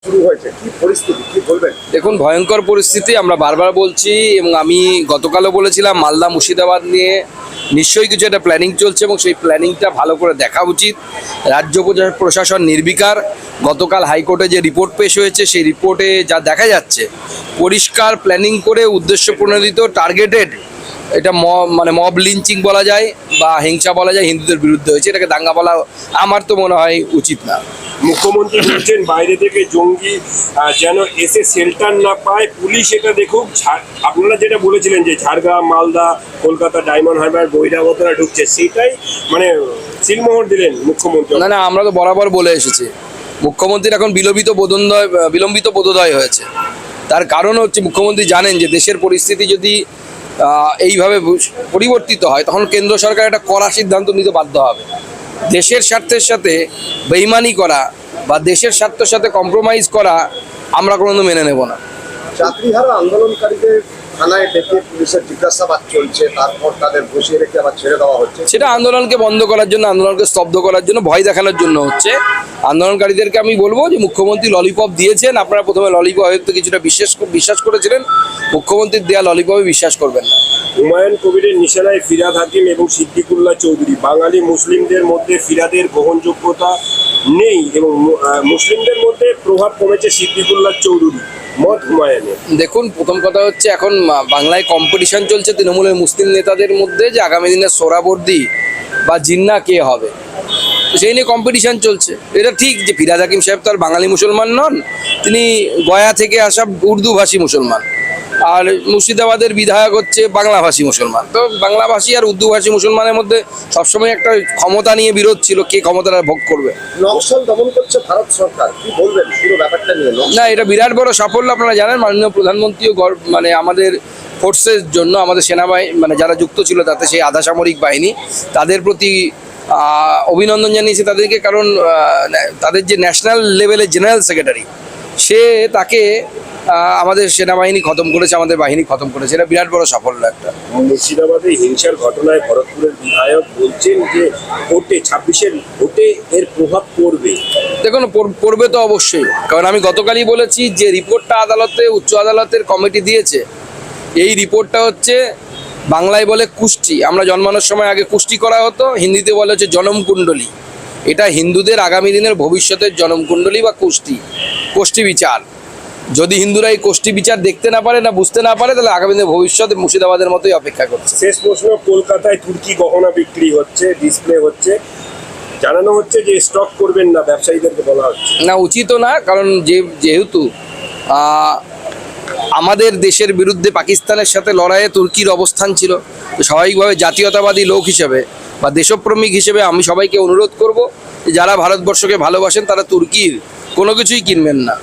শুরু হয়েছে, কি পরিস্থিতি, কি বলবেন? দেখুন, ভয়ঙ্কর পরিস্থিতি, আমরা বারবার বলছি এবং আমি গতকালও বলেছিলাম মালদা মুর্শিদাবাদ নিয়ে নিশ্চয়ই কিছু একটা প্ল্যানিং চলছে এবং সেই প্ল্যানিংটা ভালো করে দেখা উচিত। রাজ্য প্রশাসন নির্বিকার। গতকাল হাইকোর্টে যে রিপোর্ট পেশ হয়েছে সেই রিপোর্টে যা দেখা যাচ্ছে, পরিষ্কার প্ল্যানিং করে উদ্দেশ্য প্রণোদিত টার্গেটেড এটা মব লিঞ্চিং বলা যায় বা হিংসা বলা যায়, হিন্দুদের বিরুদ্ধে হয়েছে। এটাকে দাঙ্গা বলা আমার তো মনে হয় উচিত না। মুখ্যমন্ত্রী বলছেন বাইরে থেকে জঙ্গি যেন এসে শেল্টার না পায়, পুলিশ এটা দেখুক। আপনারা যেটা বলেছিলেন যে ঝাড়গ্রাম, মালদা, কলকাতা, ডায়মন্ড হারবার বহিরাগতরা ঢুকছে, সেটাই মানে সিলমোহর দিলেন মুখ্যমন্ত্রী। না, আমরা তো বরাবর বলে এসেছি মুখ্যমন্ত্রীর এখন বিলম্বিত বোধোদয় হয়েছে। তার কারণ হচ্ছে মুখ্যমন্ত্রী জানেন যে দেশের পরিস্থিতি যদি এইভাবে পরিবর্তিত হয় তখন কেন্দ্র সরকার একটা কড়া সিদ্ধান্ত নিতে বাধ্য হবে। দেশের স্বার্থের সাথে বেইমানি করা বা দেশের স্বার্থের সাথে কম্প্রোমাইজ করা আমরা কোনোদিন মেনে নেব না। চাকরিহারা আন্দোলনকারীদের থানায় ডেকে পুলিশের জিজ্ঞাসাবাদ চলছে, তারপর তাদের বসিয়ে রেখে আবার ছেড়ে দেওয়া হচ্ছে। সেটা আন্দোলনকে বন্ধ করার জন্য, আন্দোলনকে স্তব্ধ করার জন্য, ভয় দেখানোর জন্য হচ্ছে। আন্দোলনকারীদেরকে আমি বলবো যে মুখ্যমন্ত্রী ললিপপ দিয়েছেন, আপনারা প্রথমে ললিপপ হয়তো কিছুটা বিশ্বাস করেছিলেন, মুখ্যমন্ত্রীর দেয়া ললিপপে বিশ্বাস করবেন না। হুমায়ুন কবিরের নিশানায় ফিরহাদ হাকিম এবং সিদ্দিকুল্লাহ চৌধুরী। বাঙালি মুসলিমদের মধ্যে ফিরহাদের গ্রহণযোগ্যতা নেই এবং মুসলিমদের মধ্যে প্রভাব কমেছে সিদ্দিকুল্লাহ চৌধুরী, মত হুমায়ুনের। দেখুন, প্রথম কথা হচ্ছে এখন বাংলায় কম্পিটিশন চলছে তৃণমূলের মুসলিম নেতাদের মধ্যে যে আগামী দিনে সোহরাবর্দী বা জিন্না কে হবে, সেই নিয়ে কম্পিটিশন চলছে। এটা ঠিক যে ফিরহাদ হাকিম সাহেব তো আর বাঙালি মুসলমান নন, তিনি গয়া থেকে আসা উর্দুভাষী মুসলমান, আর মুর্শিদাবাদের বিধায়ক হচ্ছে বাংলাভাষী মুসলমান। তো বাংলাভাষী আর উর্দুভাষী মুসলমানের মধ্যে সবসময় একটা ক্ষমতা নিয়ে বিরোধ ছিল, কে ক্ষমতাটা ভোগ করবে। নকশাল দমন করছে ভারত সরকার, কি বলবেন পুরো ব্যাপারটা নিয়ে? না, এটা বিরাট বড় সাফল্য। আপনারা জানেন মাননীয় প্রধানমন্ত্রীও মানে আমাদের ফোর্সের জন্য, আমাদের সেনাবাহিনী যারা যুক্ত ছিল তাতে, সেই আধা সামরিক বাহিনী, তাদের প্রতি অভিনন্দন জানিয়েছে তাদেরকে। কারণ তাদের যে ন্যাশনাল লেভেলের জেনারেল সেক্রেটারি, সে তাকে আমাদের সেনাবাহিনী খতম করেছে, আমাদের বাহিনী খতম করেছে। এটা বিরাট বড় সাফল্য একটা। মুর্শিদাবাদে হিংসার ঘটনায় ভরতপুরের বিধায়ক বলছেন যে ভোটে 26-এর ভোটে এর প্রভাব পড়বে। দেখুন, পড়বে তো অবশ্যই, কারণ আমি গতকালই বলেছি যে রিপোর্টটা উচ্চ আদালতের কমিটি দিয়েছে, এই রিপোর্টটা হচ্ছে বাংলায় বলে কুষ্টি। আমরা জন্মানোর সময় আগে কুষ্টি করা হতো, হিন্দিতে বলে হচ্ছে জনমকুণ্ডলী। এটা হিন্দুদের আগামী দিনের ভবিষ্যতের জনমকুণ্ডলী বা কোষ্ঠী বিচার। যদি হিন্দুরা এই কোষ্ঠী বিচার দেখতে না পারে, না বুঝতে না পারে, তাহলে আগামী দিনে ভবিষ্যতে মুর্শিদাবাদের মতোই অপেক্ষা করছে। শেষ প্রশ্ন, কলকাতায় তুর্কি গহনা বিক্রি হচ্ছে, ডিসপ্লে হচ্ছে, জানানো হচ্ছে যে স্টক করবেন না, ব্যবসায়ীদেরকে বলা হচ্ছে। না, উচিতও না, কারণ যেহেতু আমাদের দেশের বিরুদ্ধে পাকিস্তানের সাথে লড়াইয়ে তুর্কির অবস্থান ছিল, তো স্বাভাবিকভাবে জাতীয়তাবাদী লোক হিসেবে বা দেশপ্রেমিক হিসেবে আমি সবাইকে অনুরোধ করব যে যারা ভারতবর্ষকে ভালোবাসেন তারা তুর্কির কোনো কিছুই কিনবেন না।